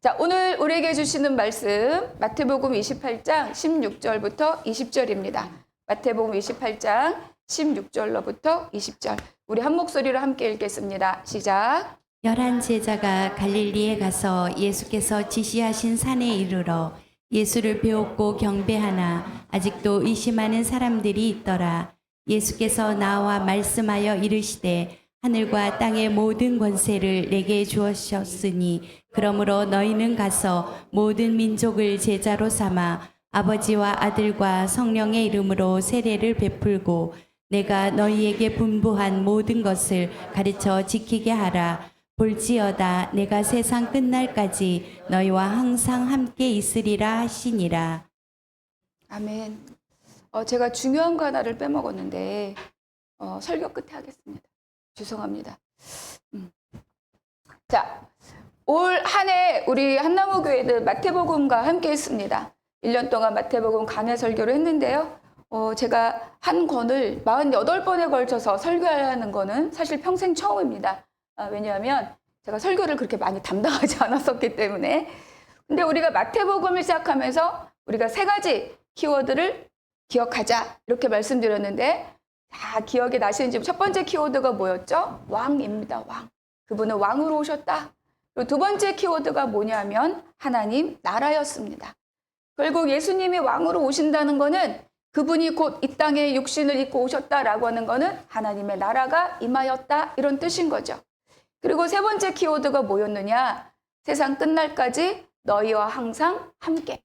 자, 오늘 우리에게 주시는 말씀 마태복음 28장 16절부터 20절입니다. 마태복음 28장 16절로부터 20절. 우리 한 목소리로 함께 읽겠습니다. 시작. 11 제자가 갈릴리에 가서 예수께서 지시하신 산에 이르러 예수를 배웠고 경배하나 아직도 의심하는 사람들이 있더라. 예수께서 나와 말씀하여 이르시되 하늘과 땅의 모든 권세를 내게 주었으니 그러므로 너희는 가서 모든 민족을 제자로 삼아 아버지와 아들과 성령의 이름으로 세례를 베풀고 내가 너희에게 분부한 모든 것을 가르쳐 지키게 하라. 볼지어다 내가 세상 끝날까지 너희와 항상 함께 있으리라 하시니라. 아멘. 제가 중요한 거 하나를 빼먹었는데 설교 끝에 하겠습니다. 죄송합니다. 자, 올 한 해 우리 한나무교회는 마태복음과 함께 했습니다. 1년 동안 마태복음 강해 설교를 했는데요. 제가 한 권을 48번에 걸쳐서 설교하는 거는 사실 평생 처음입니다. 왜냐하면 제가 설교를 그렇게 많이 담당하지 않았었기 때문에. 근데 우리가 마태복음을 시작하면서 우리가 3가지 키워드를 기억하자 이렇게 말씀드렸는데 다 기억이 나시는지 첫 번째 키워드가 뭐였죠? 왕입니다. 왕. 그분은 왕으로 오셨다. 그리고 두 번째 키워드가 뭐냐면 하나님 나라였습니다. 결국 예수님이 왕으로 오신다는 거는 그분이 곧 이 땅에 육신을 입고 오셨다라고 하는 거는 하나님의 나라가 임하였다 이런 뜻인 거죠. 그리고 세 번째 키워드가 뭐였느냐? 세상 끝날까지 너희와 항상 함께.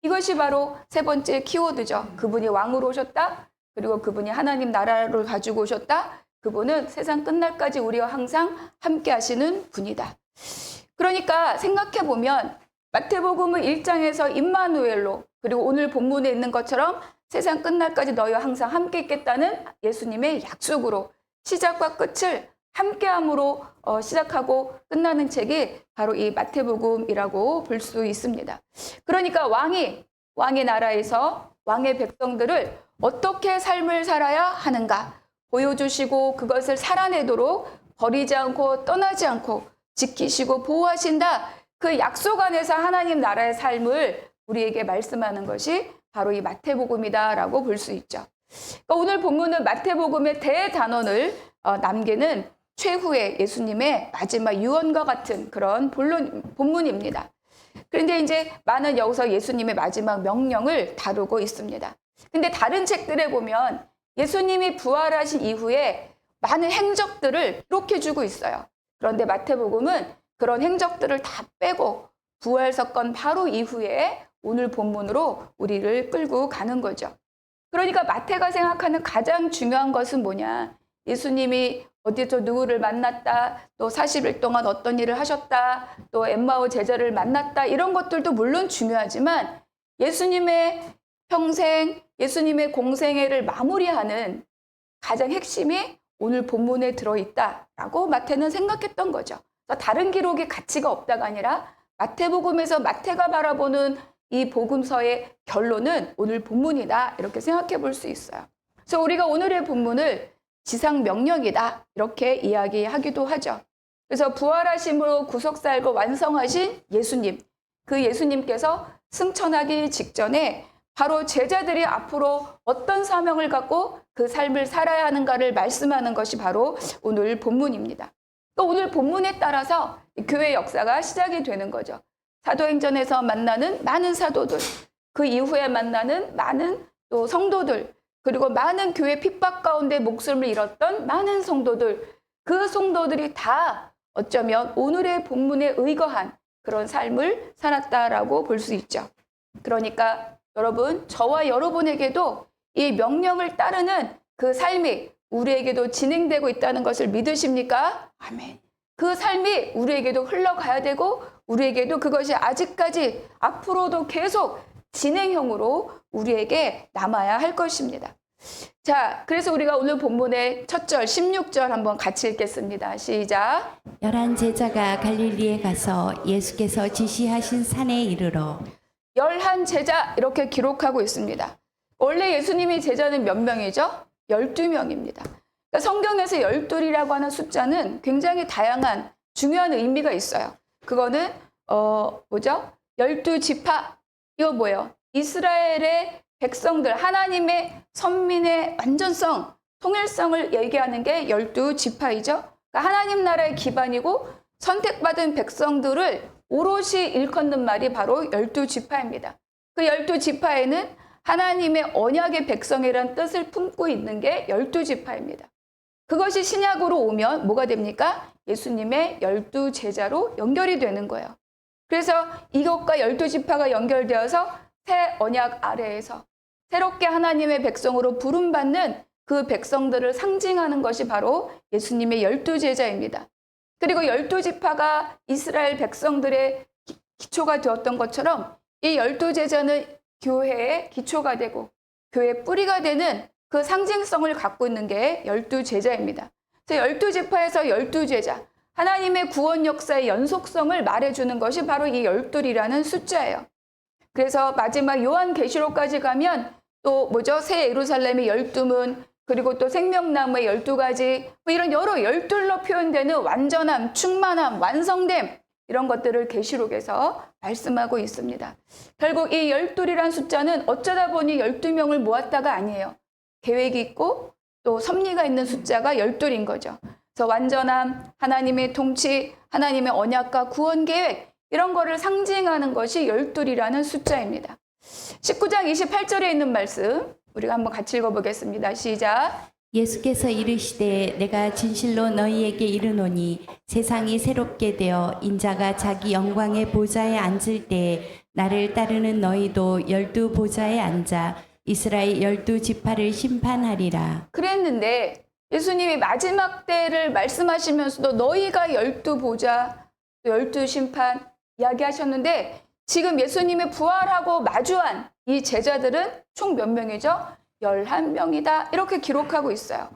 이것이 바로 세 번째 키워드죠. 그분이 왕으로 오셨다. 그리고 그분이 하나님 나라를 가지고 오셨다. 그분은 세상 끝날까지 우리와 항상 함께 하시는 분이다. 그러니까 생각해 보면 마태복음은 1장에서 임마누엘로 그리고 오늘 본문에 있는 것처럼 세상 끝날까지 너희와 항상 함께 있겠다는 예수님의 약속으로 시작과 끝을 함께함으로 시작하고 끝나는 책이 바로 이 마태복음이라고 볼 수 있습니다. 그러니까 왕의 나라에서 왕의 백성들을 어떻게 삶을 살아야 하는가 보여주시고 그것을 살아내도록 버리지 않고 떠나지 않고 지키시고 보호하신다. 그 약속 안에서 하나님 나라의 삶을 우리에게 말씀하는 것이 바로 이 마태복음이다라고 볼 수 있죠. 그러니까 오늘 본문은 마태복음의 대단원을 남기는 최후의 예수님의 마지막 유언과 같은 그런 본문입니다. 그런데 이제 많은 여기서 예수님의 마지막 명령을 다루고 있습니다. 근데 다른 책들에 보면 예수님이 부활하신 이후에 많은 행적들을 기록해주고 있어요. 그런데 마태복음은 그런 행적들을 다 빼고 부활 사건 바로 이후에 오늘 본문으로 우리를 끌고 가는 거죠. 그러니까 마태가 생각하는 가장 중요한 것은 뭐냐? 예수님이 어디서 누구를 만났다, 또 40일 동안 어떤 일을 하셨다, 또 엠마오 제자를 만났다 이런 것들도 물론 중요하지만 예수님의 평생, 예수님의 공생애를 마무리하는 가장 핵심이 오늘 본문에 들어있다라고 마태는 생각했던 거죠. 다른 기록이 가치가 없다가 아니라 마태복음에서 마태가 바라보는 이 복음서의 결론은 오늘 본문이다 이렇게 생각해 볼 수 있어요. 그래서 우리가 오늘의 본문을 지상명령이다 이렇게 이야기하기도 하죠. 그래서 부활하심으로 구속살고 완성하신 예수님, 그 예수님께서 승천하기 직전에 바로 제자들이 앞으로 어떤 사명을 갖고 그 삶을 살아야 하는가를 말씀하는 것이 바로 오늘 본문입니다. 또 오늘 본문에 따라서 교회 역사가 시작이 되는 거죠. 사도행전에서 만나는 많은 사도들, 그 이후에 만나는 많은 또 성도들, 그리고 많은 교회 핍박 가운데 목숨을 잃었던 많은 성도들, 그 성도들이 다 어쩌면 오늘의 본문에 의거한 그런 삶을 살았다라고 볼 수 있죠. 그러니까 여러분, 저와 여러분에게도 이 명령을 따르는 그 삶이 우리에게도 진행되고 있다는 것을 믿으십니까? 아멘. 그 삶이 우리에게도 흘러가야 되고 우리에게도 그것이 아직까지 앞으로도 계속 진행형으로 우리에게 남아야 할 것입니다. 자, 그래서 우리가 오늘 본문의 첫 절 16절 한번 같이 읽겠습니다. 시작. 11 제자가 갈릴리에 가서 예수께서 지시하신 산에 이르러 11 제자 이렇게 기록하고 있습니다. 원래 예수님의 제자는 몇 명이죠? 12명입니다. 그러니까 성경에서 12이라고 하는 숫자는 굉장히 다양한 중요한 의미가 있어요. 그거는 뭐죠? 12지파. 이거 뭐예요? 이스라엘의 백성들, 하나님의 선민의 완전성, 통일성을 얘기하는 게 12지파이죠. 그러니까 하나님 나라의 기반이고 선택받은 백성들을 오롯이 일컫는 말이 바로 12지파입니다. 그 12지파에는 하나님의 언약의 백성이라는 뜻을 품고 있는 게 12지파입니다. 그것이 신약으로 오면 뭐가 됩니까? 예수님의 12제자로 연결이 되는 거예요. 그래서 이것과 12지파가 연결되어서 새 언약 아래에서 새롭게 하나님의 백성으로 부름받는 그 백성들을 상징하는 것이 바로 예수님의 12제자입니다. 그리고 12지파가 이스라엘 백성들의 기초가 되었던 것처럼 이 12제자는 교회의 기초가 되고 교회의 뿌리가 되는 그 상징성을 갖고 있는 게 12제자입니다. 그래서 12지파에서 12제자, 하나님의 구원 역사의 연속성을 말해주는 것이 바로 이 12이라는 숫자예요. 그래서 마지막 요한계시록까지 가면 또 뭐죠? 새 예루살렘의 12문, 그리고 또 생명나무의 12가지, 뭐 이런 여러 12로 표현되는 완전함, 충만함, 완성됨, 이런 것들을 계시록에서 말씀하고 있습니다. 결국 이 12이라는 숫자는 어쩌다 보니 12명을 모았다가 아니에요. 계획이 있고 또 섭리가 있는 숫자가 12인 거죠. 그래서 완전함, 하나님의 통치, 하나님의 언약과 구원 계획, 이런 거를 상징하는 것이 12이라는 숫자입니다. 19장 28절에 있는 말씀 우리가 한번 같이 읽어보겠습니다. 시작. 예수께서 이르시되 내가 진실로 너희에게 이르노니 세상이 새롭게 되어 인자가 자기 영광의 보좌에 앉을 때에 나를 따르는 너희도 12 보좌에 앉아 이스라엘 12지파를 심판하리라. 그랬는데 예수님이 마지막 때를 말씀하시면서도 너희가 12 보좌, 12 심판 이야기하셨는데 지금 예수님의 부활하고 마주한 이 제자들은 총 몇 명이죠? 11명이다. 이렇게 기록하고 있어요.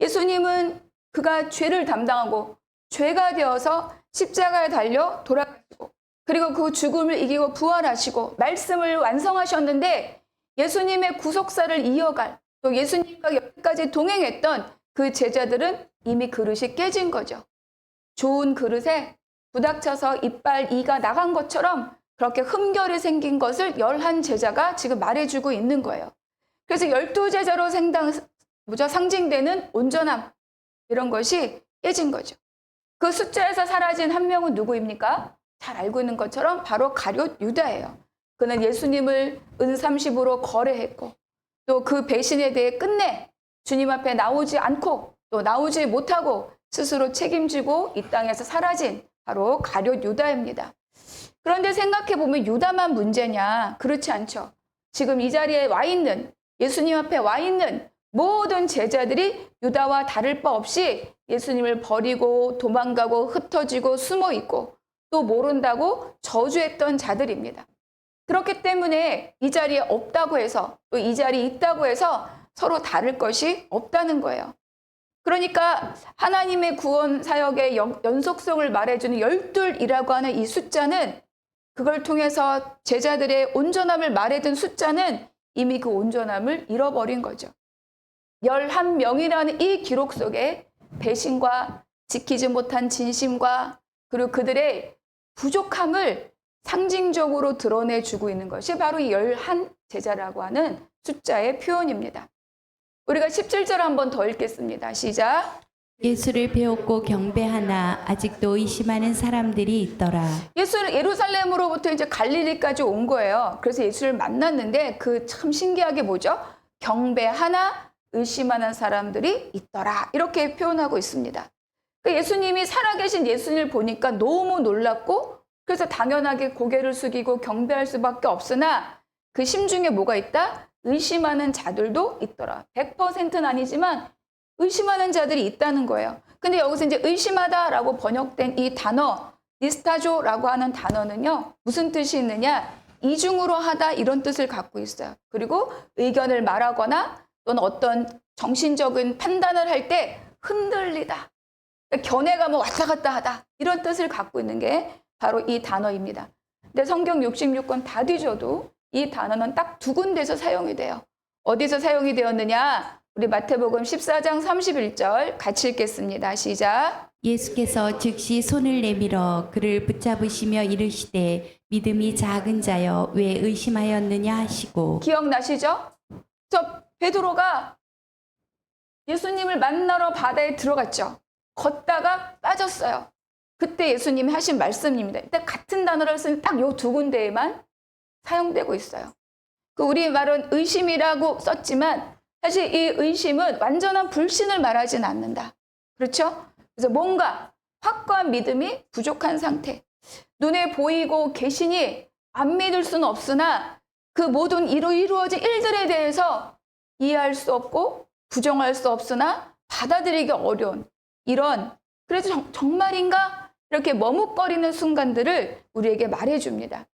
예수님은 그가 죄를 담당하고 죄가 되어서 십자가에 달려 돌아가시고 그리고 그 죽음을 이기고 부활하시고 말씀을 완성하셨는데 예수님의 구속사를 이어갈 또 예수님과 여기까지 동행했던 그 제자들은 이미 그릇이 깨진 거죠. 좋은 그릇에 부닥쳐서 이빨, 이가 나간 것처럼 그렇게 흠결이 생긴 것을 11제자가 지금 말해주고 있는 거예요. 그래서 12제자로 상징되는 온전함, 이런 것이 깨진 거죠. 그 숫자에서 사라진 한 명은 누구입니까? 잘 알고 있는 것처럼 바로 가룟 유다예요. 그는 예수님을 은30으로 거래했고 또 그 배신에 대해 끝내 주님 앞에 나오지 않고 또 나오지 못하고 스스로 책임지고 이 땅에서 사라진 바로 가룟 유다입니다. 그런데 생각해보면 유다만 문제냐? 그렇지 않죠. 지금 이 자리에 와 있는 예수님 앞에 와 있는 모든 제자들이 유다와 다를 바 없이 예수님을 버리고 도망가고 흩어지고 숨어 있고 또 모른다고 저주했던 자들입니다. 그렇기 때문에 이 자리에 없다고 해서 또 이 자리에 있다고 해서 서로 다를 것이 없다는 거예요. 그러니까 하나님의 구원 사역의 연속성을 말해주는 12이라고 하는 이 숫자는 그걸 통해서 제자들의 온전함을 말해준 숫자는 이미 그 온전함을 잃어버린 거죠. 11명이라는 이 기록 속에 배신과 지키지 못한 진심과 그리고 그들의 부족함을 상징적으로 드러내주고 있는 것이 바로 이 11제자라고 하는 숫자의 표현입니다. 우리가 17절 한번 더 읽겠습니다. 시작. 예수를 배웠고 경배하나 아직도 의심하는 사람들이 있더라. 예수는 예루살렘으로부터 이제 갈릴리까지 온 거예요. 그래서 예수를 만났는데 그 참 신기하게 뭐죠? 경배하나 의심하는 사람들이 있더라. 이렇게 표현하고 있습니다. 예수님이 살아계신 예수님을 보니까 너무 놀랐고 그래서 당연하게 고개를 숙이고 경배할 수밖에 없으나 그 심중에 뭐가 있다? 의심하는 자들도 있더라. 100%는 아니지만 의심하는 자들이 있다는 거예요. 근데 여기서 이제 의심하다라고 번역된 이 단어, 니스타조라고 하는 단어는요, 무슨 뜻이 있느냐? 이중으로 하다 이런 뜻을 갖고 있어요. 그리고 의견을 말하거나 또는 어떤 정신적인 판단을 할 때 흔들리다. 견해가 뭐 왔다 갔다 하다. 이런 뜻을 갖고 있는 게 바로 이 단어입니다. 근데 성경 66권 다 뒤져도 이 단어는 딱 두 군데서 사용이 돼요. 어디서 사용이 되었느냐? 우리 마태복음 14장 31절 같이 읽겠습니다. 시작. 예수께서 즉시 손을 내밀어 그를 붙잡으시며 이르시되 믿음이 작은 자여 왜 의심하였느냐 하시고 기억나시죠? 저 베드로가 예수님을 만나러 바다에 들어갔죠. 걷다가 빠졌어요. 그때 예수님이 하신 말씀입니다. 일단 같은 단어를 쓰는 딱 요 두 군데에만 사용되고 있어요. 그 우리 말은 의심이라고 썼지만 사실 이 의심은 완전한 불신을 말하진 않는다. 그렇죠? 그래서 뭔가 확고한 믿음이 부족한 상태. 눈에 보이고 계시니 안 믿을 수는 없으나 그 모든 이루어진 일들에 대해서 이해할 수 없고 부정할 수 없으나 받아들이기 어려운 이런 그래서 정말인가? 이렇게 머뭇거리는 순간들을 우리에게 말해줍니다.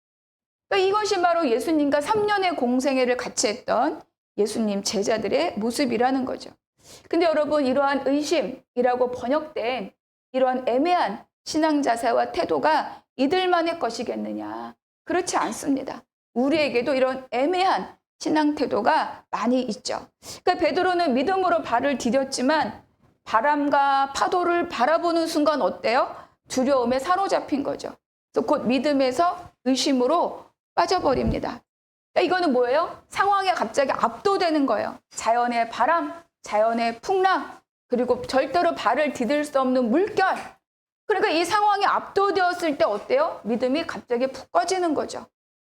그러니까 이것이 바로 예수님과 3년의 공생애를 같이 했던 예수님 제자들의 모습이라는 거죠. 근데 여러분 이러한 의심이라고 번역된 이러한 애매한 신앙 자세와 태도가 이들만의 것이겠느냐? 그렇지 않습니다. 우리에게도 이런 애매한 신앙 태도가 많이 있죠. 그러니까 베드로는 믿음으로 발을 디뎠지만 바람과 파도를 바라보는 순간 어때요? 두려움에 사로잡힌 거죠. 그래서 곧 믿음에서 의심으로 빠져버립니다. 그러니까 이거는 뭐예요? 상황에 갑자기 압도되는 거예요. 자연의 바람, 자연의 풍랑, 그리고 절대로 발을 디딜 수 없는 물결. 그러니까 이 상황에 압도되었을 때 어때요? 믿음이 갑자기 푹 꺼지는 거죠.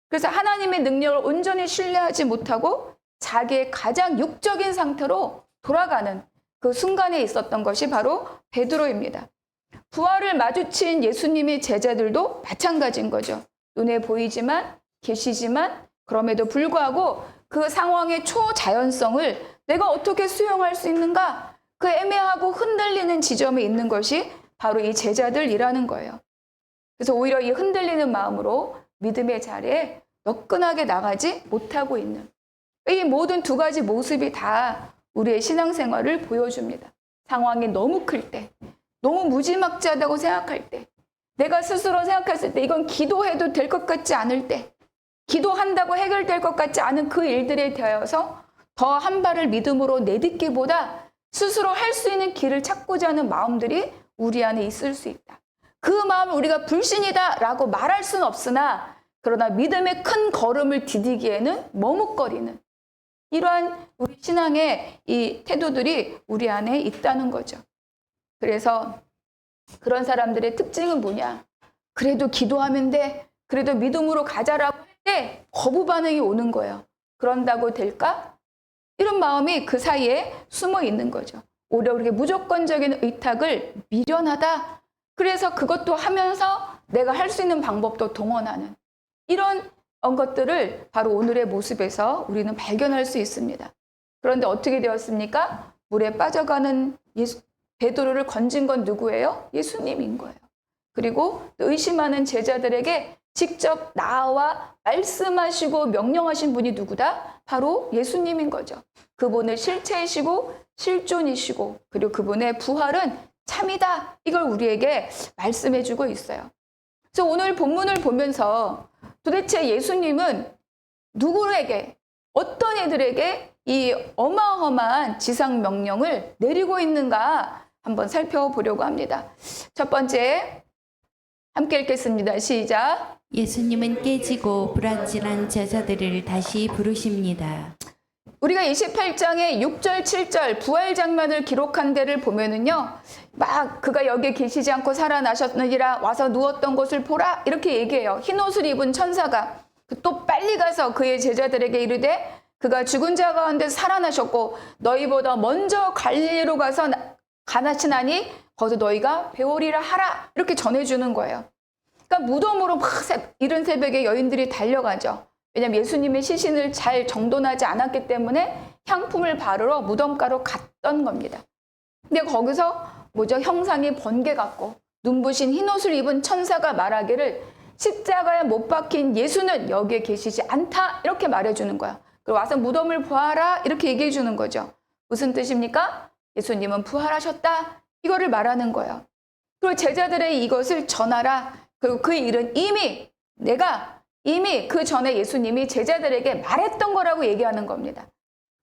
그래서 하나님의 능력을 온전히 신뢰하지 못하고 자기의 가장 육적인 상태로 돌아가는 그 순간에 있었던 것이 바로 베드로입니다. 부활을 마주친 예수님의 제자들도 마찬가지인 거죠. 눈에 보이지만 계시지만 그럼에도 불구하고 그 상황의 초자연성을 내가 어떻게 수용할 수 있는가? 그 애매하고 흔들리는 지점에 있는 것이 바로 이 제자들이라는 거예요. 그래서 오히려 이 흔들리는 마음으로 믿음의 자리에 너끈하게 나가지 못하고 있는 이 모든 두 가지 모습이 다 우리의 신앙생활을 보여줍니다. 상황이 너무 클 때, 너무 무지막지하다고 생각할 때, 내가 스스로 생각했을 때 이건 기도해도 될 것 같지 않을 때, 기도한다고 해결될 것 같지 않은 그 일들에 대하여서 더 한 발을 믿음으로 내딛기보다 스스로 할 수 있는 길을 찾고자 하는 마음들이 우리 안에 있을 수 있다. 그 마음을 우리가 불신이다라고 말할 수는 없으나 그러나 믿음의 큰 걸음을 디디기에는 머뭇거리는 이러한 우리 신앙의 이 태도들이 우리 안에 있다는 거죠. 그래서 그런 사람들의 특징은 뭐냐? 그래도 기도하면 돼. 그래도 믿음으로 가자라고 할 때 거부 반응이 오는 거예요. 그런다고 될까? 이런 마음이 그 사이에 숨어 있는 거죠. 오히려 우리에게 무조건적인 의탁을 미련하다. 그래서 그것도 하면서 내가 할 수 있는 방법도 동원하는 이런 것들을 바로 오늘의 모습에서 우리는 발견할 수 있습니다. 그런데 어떻게 되었습니까? 물에 빠져가는 베드로를 건진 건 누구예요? 예수님인 거예요. 그리고 의심하는 제자들에게 직접 나와 말씀하시고 명령하신 분이 누구다? 바로 예수님인 거죠. 그분의 실체이시고 실존이시고 그리고 그분의 부활은 참이다. 이걸 우리에게 말씀해주고 있어요. 그래서 오늘 본문을 보면서 도대체 예수님은 누구에게 어떤 이들에게 이 어마어마한 지상 명령을 내리고 있는가 한번 살펴보려고 합니다. 첫 번째 함께 읽겠습니다. 시작. 예수님은 깨지고 불안질한 제자들을 다시 부르십니다. 우리가 28장의 6절, 7절 부활 장면을 기록한 데를 보면은요, 막 그가 여기에 계시지 않고 살아나셨느니라 와서 누웠던 곳을 보라 이렇게 얘기해요. 흰 옷을 입은 천사가 또 빨리 가서 그의 제자들에게 이르되 그가 죽은 자 가운데 살아나셨고 너희보다 먼저 갈릴리로 가서 가나치나니 거기서 너희가 배우리라 하라 이렇게 전해주는 거예요. 그러니까 무덤으로 막 이른 새벽에 여인들이 달려가죠. 왜냐하면 예수님의 시신을 잘 정돈하지 않았기 때문에 향품을 바르러 무덤가로 갔던 겁니다. 근데 거기서 형상이 번개 같고 눈부신 흰옷을 입은 천사가 말하기를 십자가에 못 박힌 예수는 여기에 계시지 않다 이렇게 말해주는 거야. 그리고 와서 무덤을 보아라 이렇게 얘기해 주는 거죠. 무슨 뜻입니까? 예수님은 부활하셨다 이거를 말하는 거예요. 그리고 제자들의 이것을 전하라. 그리고 그 일은 이미 그 전에 예수님이 제자들에게 말했던 거라고 얘기하는 겁니다.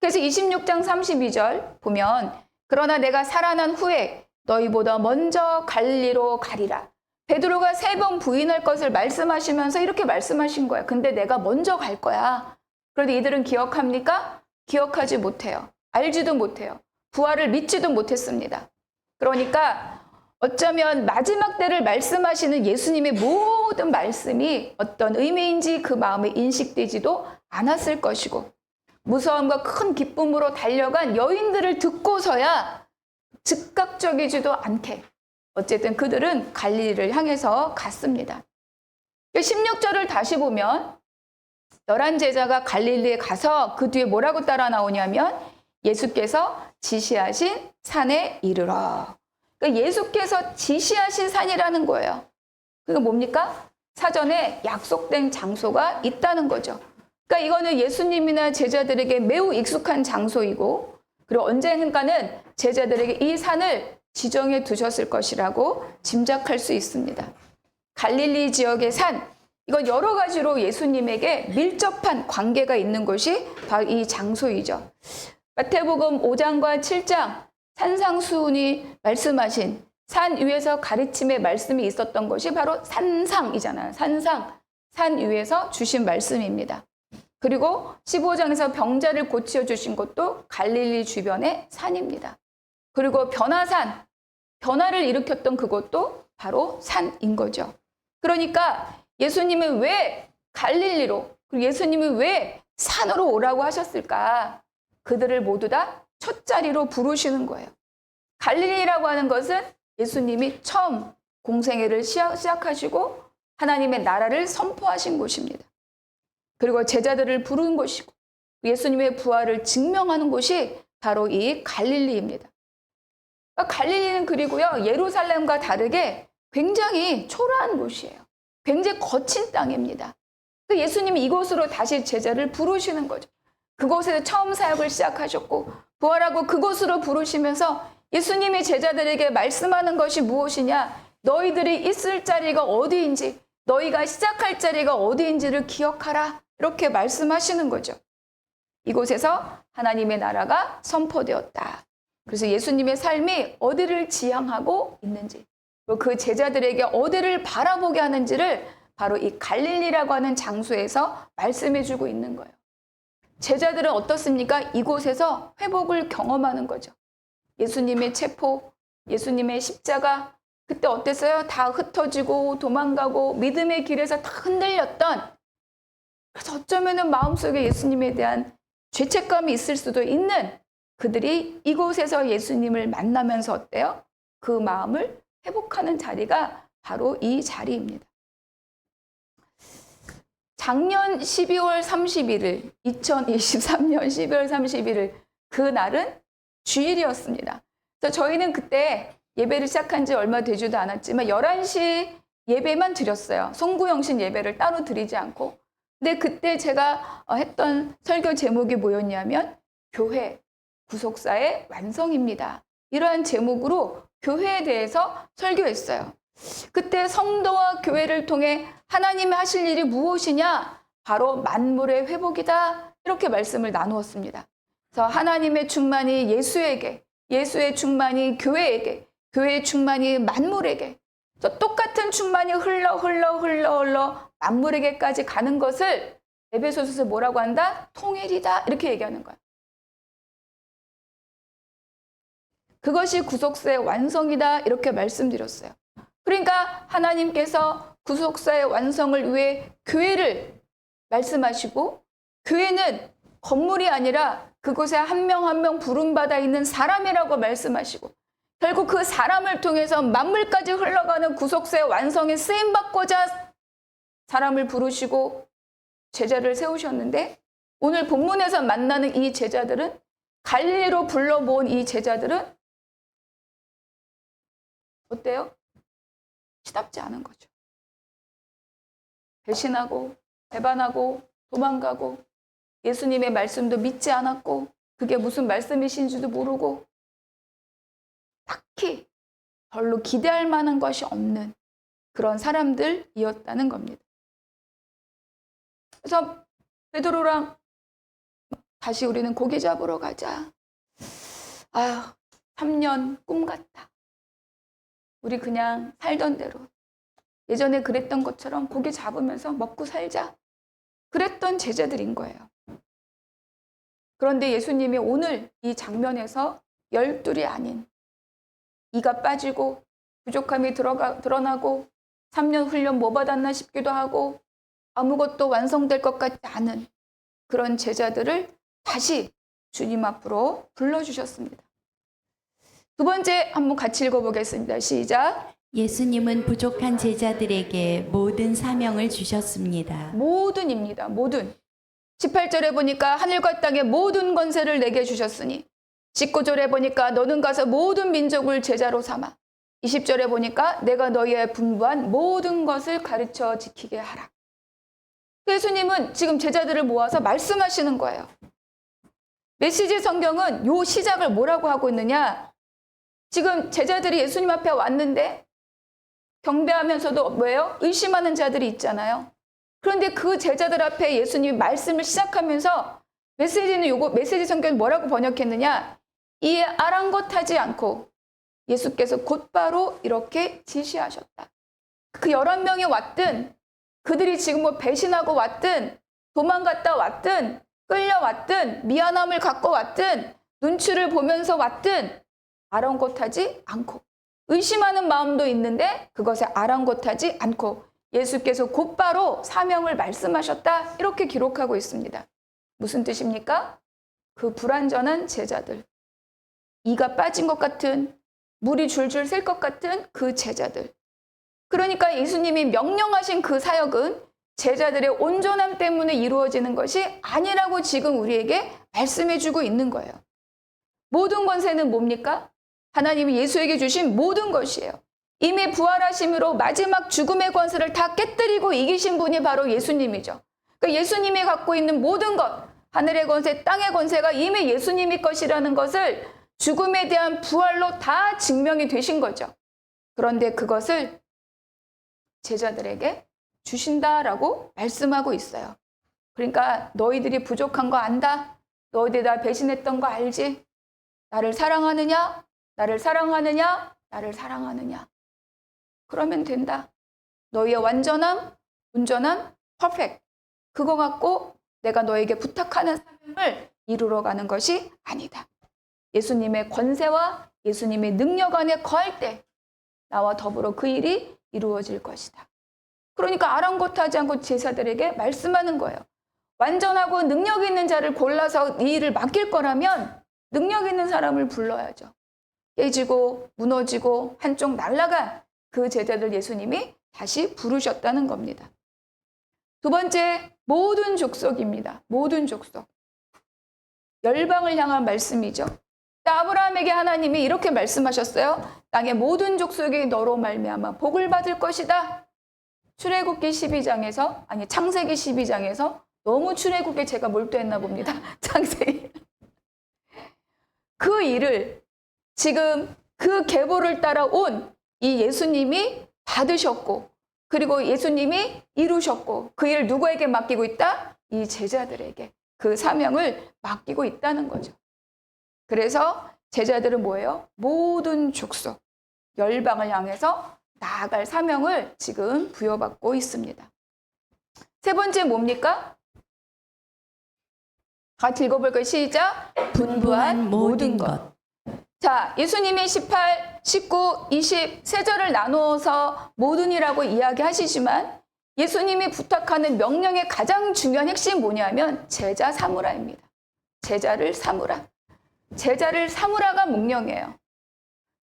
그래서 26장 32절 보면 그러나 내가 살아난 후에 너희보다 먼저 갈릴리로 가리라. 베드로가 3번 부인할 것을 말씀하시면서 이렇게 말씀하신 거야. 근데 내가 먼저 갈 거야. 그런데 이들은 기억합니까? 기억하지 못해요. 알지도 못해요. 부활을 믿지도 못했습니다. 그러니까 어쩌면 마지막 때를 말씀하시는 예수님의 모든 말씀이 어떤 의미인지 그 마음에 인식되지도 않았을 것이고, 무서움과 큰 기쁨으로 달려간 여인들을 듣고서야 즉각적이지도 않게 어쨌든 그들은 갈릴리를 향해서 갔습니다. 16절을 다시 보면 11제자가 갈릴리에 가서 그 뒤에 뭐라고 따라 나오냐면 예수께서 지시하신 산에 이르러. 그러니까 예수께서 지시하신 산이라는 거예요. 그게 뭡니까? 사전에 약속된 장소가 있다는 거죠. 그러니까 이거는 예수님이나 제자들에게 매우 익숙한 장소이고, 그리고 언젠가는 제자들에게 이 산을 지정해 두셨을 것이라고 짐작할 수 있습니다. 갈릴리 지역의 산, 이건 여러 가지로 예수님에게 밀접한 관계가 있는 곳이 바로 이 장소이죠. 마태복음 5장과 7장 산상수훈이 말씀하신 산 위에서 가르침의 말씀이 있었던 것이 바로 산상이잖아요. 산상, 산 위에서 주신 말씀입니다. 그리고 15장에서 병자를 고쳐주신 것도 갈릴리 주변의 산입니다. 그리고 변화산, 변화를 일으켰던 그것도 바로 산인 거죠. 그러니까 예수님은 왜 갈릴리로, 그리고 예수님은 왜 산으로 오라고 하셨을까? 그들을 모두 다 첫 자리로 부르시는 거예요. 갈릴리라고 하는 것은 예수님이 처음 공생애를 시작하시고 하나님의 나라를 선포하신 곳입니다. 그리고 제자들을 부른 곳이고 예수님의 부활을 증명하는 곳이 바로 이 갈릴리입니다. 갈릴리는 그리고요, 예루살렘과 다르게 굉장히 초라한 곳이에요. 굉장히 거친 땅입니다. 예수님이 이곳으로 다시 제자를 부르시는 거죠. 그곳에서 처음 사역을 시작하셨고 부활하고 그곳으로 부르시면서 예수님이 제자들에게 말씀하는 것이 무엇이냐? 너희들이 있을 자리가 어디인지, 너희가 시작할 자리가 어디인지를 기억하라. 이렇게 말씀하시는 거죠. 이곳에서 하나님의 나라가 선포되었다. 그래서 예수님의 삶이 어디를 지향하고 있는지, 그 제자들에게 어디를 바라보게 하는지를 바로 이 갈릴리라고 하는 장소에서 말씀해주고 있는 거예요. 제자들은 어떻습니까? 이곳에서 회복을 경험하는 거죠. 예수님의 체포, 예수님의 십자가, 그때 어땠어요? 다 흩어지고 도망가고 믿음의 길에서 다 흔들렸던, 그래서 어쩌면 마음속에 예수님에 대한 죄책감이 있을 수도 있는 그들이 이곳에서 예수님을 만나면서 어때요? 그 마음을 회복하는 자리가 바로 이 자리입니다. 작년 12월 31일, 2023년 12월 31일, 그 날은 주일이었습니다. 그래서 저희는 그때 예배를 시작한 지 얼마 되지도 않았지만 11시 예배만 드렸어요. 송구영신 예배를 따로 드리지 않고. 근데 그때 제가 했던 설교 제목이 뭐였냐면 교회, 구속사의 완성입니다. 이러한 제목으로 교회에 대해서 설교했어요. 그때 성도와 교회를 통해 하나님이 하실 일이 무엇이냐? 바로 만물의 회복이다. 이렇게 말씀을 나누었습니다. 그래서 하나님의 충만이 예수에게, 예수의 충만이 교회에게, 교회의 충만이 만물에게, 똑같은 충만이 흘러 만물에게까지 가는 것을 에베소서에서 뭐라고 한다? 통일이다. 이렇게 얘기하는 거야. 그것이 구속사의 완성이다. 이렇게 말씀드렸어요. 그러니까 하나님께서 구속사의 완성을 위해 교회를 말씀하시고, 교회는 건물이 아니라 그곳에 한 명 한 명 부름받아 있는 사람이라고 말씀하시고, 결국 그 사람을 통해서 만물까지 흘러가는 구속사의 완성에 쓰임받고자 사람을 부르시고 제자를 세우셨는데, 오늘 본문에서 만나는 이 제자들은, 갈릴리로 불러 모은 이 제자들은 어때요? 시답지 않은 거죠. 배신하고 배반하고 도망가고 예수님의 말씀도 믿지 않았고 그게 무슨 말씀이신지도 모르고 딱히 별로 기대할 만한 것이 없는 그런 사람들이었다는 겁니다. 그래서 베드로랑 다시 우리는 고기 잡으러 가자. 아휴, 3년 꿈 같다. 우리 그냥 살던 대로 예전에 그랬던 것처럼 고기 잡으면서 먹고 살자. 그랬던 제자들인 거예요. 그런데 예수님이 오늘 이 장면에서 열둘이 아닌 이가 빠지고 부족함이 드러나고 3년 훈련 뭐 받았나 싶기도 하고 아무것도 완성될 것 같지 않은 그런 제자들을 다시 주님 앞으로 불러주셨습니다. 두 번째 한번 같이 읽어보겠습니다. 시작. 예수님은 부족한 제자들에게 모든 사명을 주셨습니다. 모든입니다. 모든. 18절에 보니까 하늘과 땅의 모든 권세를 내게 주셨으니 19절에 보니까 너는 가서 모든 민족을 제자로 삼아 20절에 보니까 내가 너희의 분부한 모든 것을 가르쳐 지키게 하라. 예수님은 지금 제자들을 모아서 말씀하시는 거예요. 메시지 성경은 요 시작을 뭐라고 하고 있느냐? 지금 제자들이 예수님 앞에 왔는데 경배하면서도 뭐예요? 의심하는 자들이 있잖아요. 그런데 그 제자들 앞에 예수님이 말씀을 시작하면서 메시지 성경은 뭐라고 번역했느냐? 이에 아랑곳하지 않고 예수께서 곧바로 이렇게 지시하셨다. 그 11명이 왔든 그들이 지금 뭐 배신하고 왔든 도망갔다 왔든 끌려왔든 미안함을 갖고 왔든 눈치를 보면서 왔든 아랑곳하지 않고 의심하는 마음도 있는데 그것에 아랑곳하지 않고 예수께서 곧바로 사명을 말씀하셨다. 이렇게 기록하고 있습니다. 무슨 뜻입니까? 그 불완전한 제자들, 이가 빠진 것 같은, 물이 줄줄 셀 것 같은 그 제자들. 그러니까 예수님이 명령하신 그 사역은 제자들의 온전함 때문에 이루어지는 것이 아니라고 지금 우리에게 말씀해주고 있는 거예요. 모든 권세는 뭡니까? 하나님이 예수에게 주신 모든 것이에요. 이미 부활하심으로 마지막 죽음의 권세를 다 깨뜨리고 이기신 분이 바로 예수님이죠. 그러니까 예수님이 갖고 있는 모든 것, 하늘의 권세, 땅의 권세가 이미 예수님의 것이라는 것을 죽음에 대한 부활로 다 증명이 되신 거죠. 그런데 그것을 제자들에게 주신다라고 말씀하고 있어요. 그러니까 너희들이 부족한 거 안다. 너희들이 나 배신했던 거 알지? 나를 사랑하느냐? 나를 사랑하느냐? 나를 사랑하느냐? 그러면 된다. 너희의 완전함, 온전함, 퍼펙트. 그거 갖고 내가 너에게 부탁하는 사명을 이루러 가는 것이 아니다. 예수님의 권세와 예수님의 능력 안에 거할 때 나와 더불어 그 일이 이루어질 것이다. 그러니까 아랑곳하지 않고 제자들에게 말씀하는 거예요. 완전하고 능력 있는 자를 골라서 이 일을 맡길 거라면 능력 있는 사람을 불러야죠. 깨지고 무너지고 한쪽 날아간 그 제자들 예수님이 다시 부르셨다는 겁니다. 두 번째, 모든 족속입니다. 모든 족속. 열방을 향한 말씀이죠. 아브라함에게 하나님이 이렇게 말씀하셨어요. 땅의 모든 족속이 너로 말미암아 복을 받을 것이다. 출애굽기 12장에서 창세기 12장에서 너무 출애굽기에 제가 몰두했나 봅니다. 창세기. 그 일을 지금 그 계보를 따라온 이 예수님이 받으셨고 그리고 예수님이 이루셨고 그 일을 누구에게 맡기고 있다? 이 제자들에게 그 사명을 맡기고 있다는 거죠. 그래서 제자들은 뭐예요? 모든 족속, 열방을 향해서 나아갈 사명을 지금 부여받고 있습니다. 세 번째 뭡니까? 같이 읽어볼까요? 시작! 분부한 모든 것. 자, 예수님이 18, 19, 20 세 절을 나누어서 모든이라고 이야기하시지만 예수님이 부탁하는 명령의 가장 중요한 핵심이 뭐냐면 제자 사무라입니다. 제자를 사무라. 제자를 사무라가 명령이에요.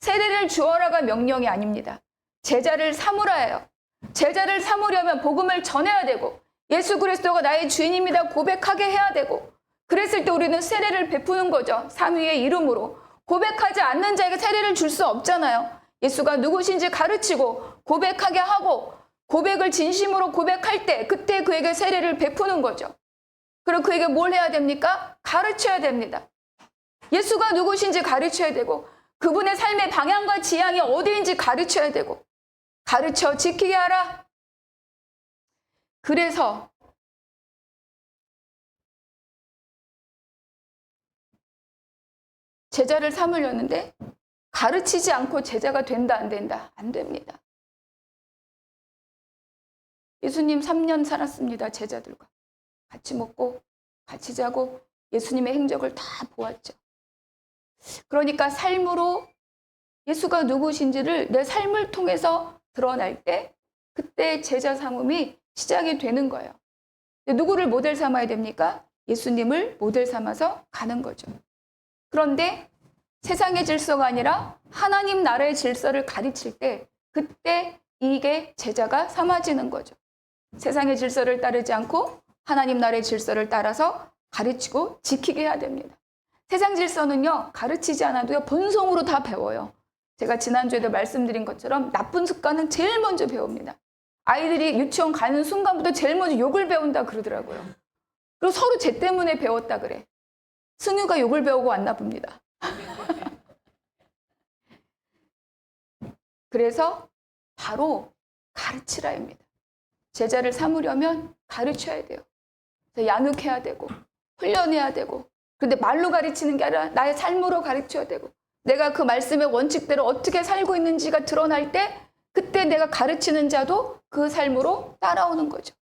세례를 주어라가 명령이 아닙니다. 제자를 사무라예요. 제자를 사무려면 복음을 전해야 되고 예수 그리스도가 나의 주인입니다 고백하게 해야 되고 그랬을 때 우리는 세례를 베푸는 거죠. 삼위의 이름으로. 고백하지 않는 자에게 세례를 줄 수 없잖아요. 예수가 누구신지 가르치고 고백하게 하고 고백을 진심으로 고백할 때 그때 그에게 세례를 베푸는 거죠. 그리고 그에게 뭘 해야 됩니까? 가르쳐야 됩니다. 예수가 누구신지 가르쳐야 되고 그분의 삶의 방향과 지향이 어디인지 가르쳐야 되고 가르쳐 지키게 하라. 그래서 제자를 삼으려는데 가르치지 않고 제자가 된다, 안 된다? 안 됩니다. 예수님 3년 살았습니다. 제자들과. 같이 먹고 같이 자고 예수님의 행적을 다 보았죠. 그러니까 삶으로 예수가 누구신지를 내 삶을 통해서 드러날 때 그때 제자 삼음이 시작이 되는 거예요. 누구를 모델 삼아야 됩니까? 예수님을 모델 삼아서 가는 거죠. 그런데 세상의 질서가 아니라 하나님 나라의 질서를 가르칠 때 그때 이게 제자가 삼아지는 거죠. 세상의 질서를 따르지 않고 하나님 나라의 질서를 따라서 가르치고 지키게 해야 됩니다. 세상 질서는요, 가르치지 않아도요, 본성으로 다 배워요. 제가 지난주에도 말씀드린 것처럼 나쁜 습관은 제일 먼저 배웁니다. 아이들이 유치원 가는 순간부터 제일 먼저 욕을 배운다 그러더라고요. 그리고 서로 쟤 때문에 배웠다 그래. 승유가 욕을 배우고 왔나 봅니다. 그래서 바로 가르치라입니다. 제자를 삼으려면 가르쳐야 돼요. 양육해야 되고 훈련해야 되고, 근데 말로 가르치는 게 아니라 나의 삶으로 가르쳐야 되고, 내가 그 말씀의 원칙대로 어떻게 살고 있는지가 드러날 때 그때 내가 가르치는 자도 그 삶으로 따라오는 거죠.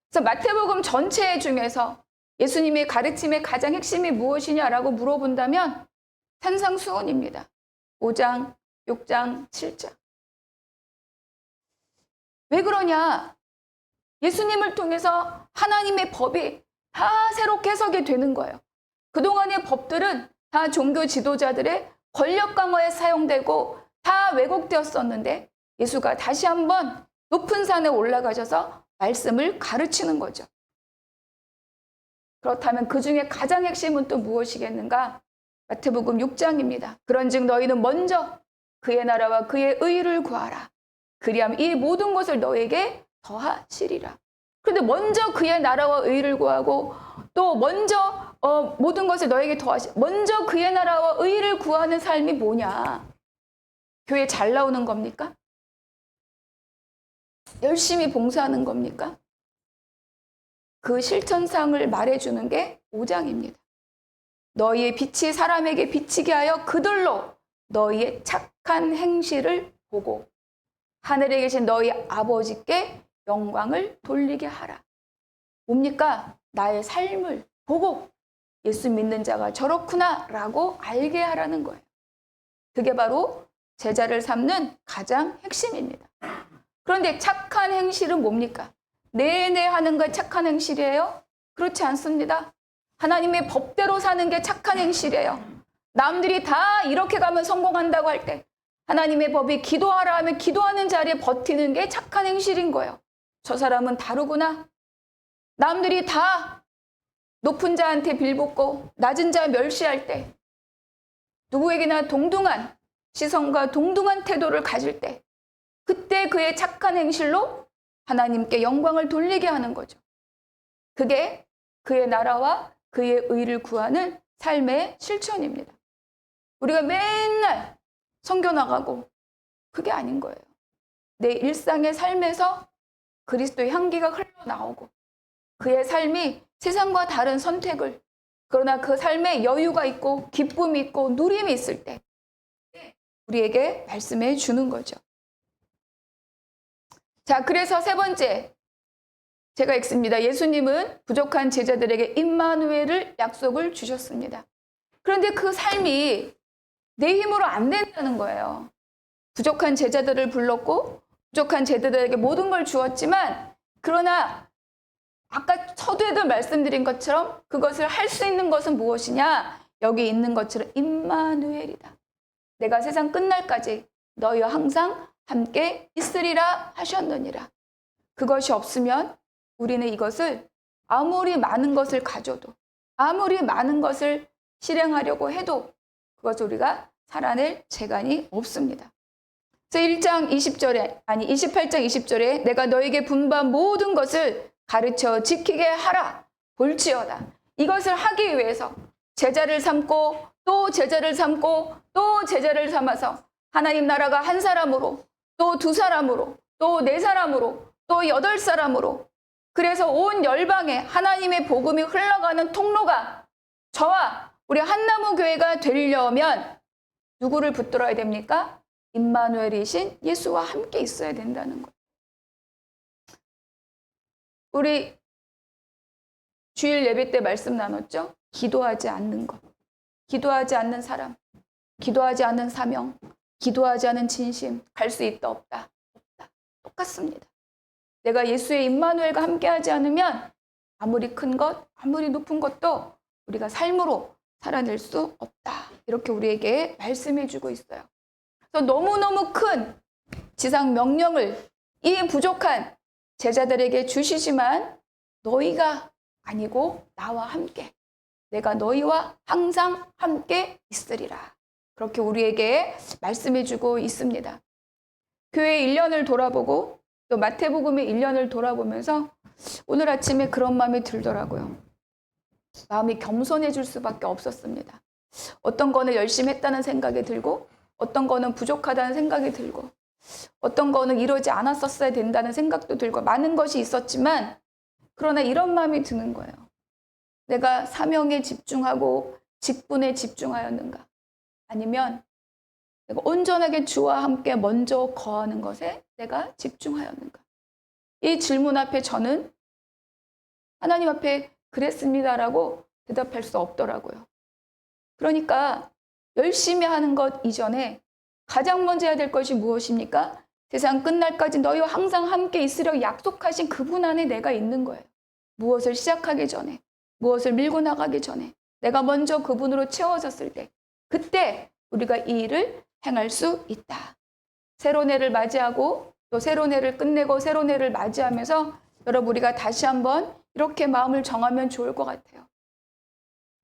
그래서 마태복음 전체 중에서 예수님의 가르침의 가장 핵심이 무엇이냐라고 물어본다면 산상수훈입니다. 5장, 6장, 7장. 왜 그러냐? 예수님을 통해서 하나님의 법이 다 새롭게 해석이 되는 거예요. 그동안의 법들은 다 종교 지도자들의 권력 강화에 사용되고 다 왜곡되었었는데 예수가 다시 한번 높은 산에 올라가셔서 말씀을 가르치는 거죠. 그렇다면 그 중에 가장 핵심은 또 무엇이겠는가? 마태복음 6장입니다. 그런즉 너희는 먼저 그의 나라와 그의 의를 구하라. 그리하면 이 모든 것을 너에게 더하시리라. 그런데 먼저 그의 나라와 의를 구하고 또 먼저 모든 것을 너에게 먼저 그의 나라와 의를 구하는 삶이 뭐냐? 교회 잘 나오는 겁니까? 열심히 봉사하는 겁니까? 그 실천상을 말해주는 게 5장입니다. 너희의 빛이 사람에게 비치게 하여 그들로 너희의 착한 행실을 보고 하늘에 계신 너희 아버지께 영광을 돌리게 하라. 뭡니까? 나의 삶을 보고 예수 믿는 자가 저렇구나 라고 알게 하라는 거예요. 그게 바로 제자를 삼는 가장 핵심입니다. 그런데 착한 행실은 뭡니까? 내내 하는 거 착한 행실이에요? 그렇지 않습니다. 하나님의 법대로 사는 게 착한 행실이에요. 남들이 다 이렇게 가면 성공한다고 할 때 하나님의 법이 기도하라 하면 기도하는 자리에 버티는 게 착한 행실인 거예요. 저 사람은 다르구나. 남들이 다 높은 자한테 빌붙고 낮은 자 멸시할 때 누구에게나 동등한 시선과 동등한 태도를 가질 때 그때 그의 착한 행실로 하나님께 영광을 돌리게 하는 거죠. 그게 그의 나라와 그의 의를 구하는 삶의 실천입니다. 우리가 맨날 선교 나가고 그게 아닌 거예요. 내 일상의 삶에서 그리스도의 향기가 흘러나오고 그의 삶이 세상과 다른 선택을, 그러나 그 삶에 여유가 있고 기쁨이 있고 누림이 있을 때 우리에게 말씀해 주는 거죠. 자, 그래서 세 번째 제가 읽습니다. 예수님은 부족한 제자들에게 임마누엘을 약속을 주셨습니다. 그런데 그 삶이 내 힘으로 안 된다는 거예요. 부족한 제자들을 불렀고 부족한 제자들에게 모든 걸 주었지만, 그러나 아까 서두에도 말씀드린 것처럼 그것을 할 수 있는 것은 무엇이냐? 여기 있는 것처럼 임마누엘이다. 내가 세상 끝날까지 너희와 항상 함께 있으리라 하셨느니라. 그것이 없으면 우리는 이것을 아무리 많은 것을 가져도 아무리 많은 것을 실행하려고 해도 그것을 우리가 살아낼 재간이 없습니다. 그래서 1장 20절에 28장 20절에 내가 너에게 분부한 모든 것을 가르쳐 지키게 하라 볼지어다. 이것을 하기 위해서 제자를 삼고 또 제자를 삼고 또 제자를 삼아서 하나님 나라가 한 사람으로 또 두 사람으로 또 네 사람으로 또 8사람으로, 그래서 온 열방에 하나님의 복음이 흘러가는 통로가 저와 우리 한나무 교회가 되려면 누구를 붙들어야 됩니까? 임마누엘이신 예수와 함께 있어야 된다는 것. 우리 주일 예배 때 말씀 나눴죠? 기도하지 않는 것. 기도하지 않는 사람, 기도하지 않는 사명, 기도하지 않은 진심, 갈 수 있다 없다? 없다. 똑같습니다. 내가 예수의 임마누엘과 함께하지 않으면 아무리 큰 것, 아무리 높은 것도 우리가 삶으로 살아낼 수 없다. 이렇게 우리에게 말씀해 주고 있어요. 그래서 너무너무 큰 지상 명령을 이 부족한 제자들에게 주시지만 너희가 아니고 나와 함께, 내가 너희와 항상 함께 있으리라. 그렇게 우리에게 말씀해 주고 있습니다. 교회 1년을 돌아보고 또 마태복음의 1년을 돌아보면서 오늘 아침에 그런 마음이 들더라고요. 마음이 겸손해질 수밖에 없었습니다. 어떤 거는 열심히 했다는 생각이 들고, 어떤 거는 부족하다는 생각이 들고, 어떤 거는 이러지 않았었어야 된다는 생각도 들고, 많은 것이 있었지만 그러나 이런 마음이 드는 거예요. 내가 사명에 집중하고 직분에 집중하였는가? 아니면 내가 온전하게 주와 함께 먼저 거하는 것에 내가 집중하였는가? 이 질문 앞에 저는 하나님 앞에 그랬습니다라고 대답할 수 없더라고요. 그러니까 열심히 하는 것 이전에 가장 먼저 해야 될 것이 무엇입니까? 세상 끝날까지 너희와 항상 함께 있으려 약속하신 그분 안에 내가 있는 거예요. 무엇을 시작하기 전에, 무엇을 밀고 나가기 전에 내가 먼저 그분으로 채워졌을 때, 그때 우리가 이 일을 행할 수 있다. 새로운 해를 맞이하고 또 새로운 해를 끝내고 새로운 해를 맞이하면서 여러분, 우리가 다시 한번 이렇게 마음을 정하면 좋을 것 같아요.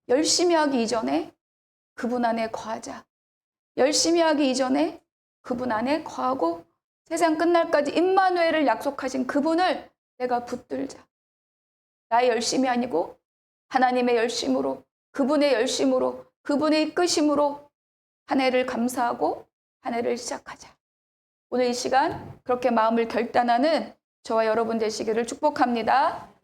열심히 하기 이전에 그분 안에 거하자. 열심히 하기 이전에 그분 안에 거하고 세상 끝날까지 임마누엘을 약속하신 그분을 내가 붙들자. 나의 열심이 아니고 하나님의 열심으로, 그분의 열심으로, 그분의 이끄심으로 한 해를 감사하고 한 해를 시작하자. 오늘 이 시간 그렇게 마음을 결단하는 저와 여러분 되시기를 축복합니다.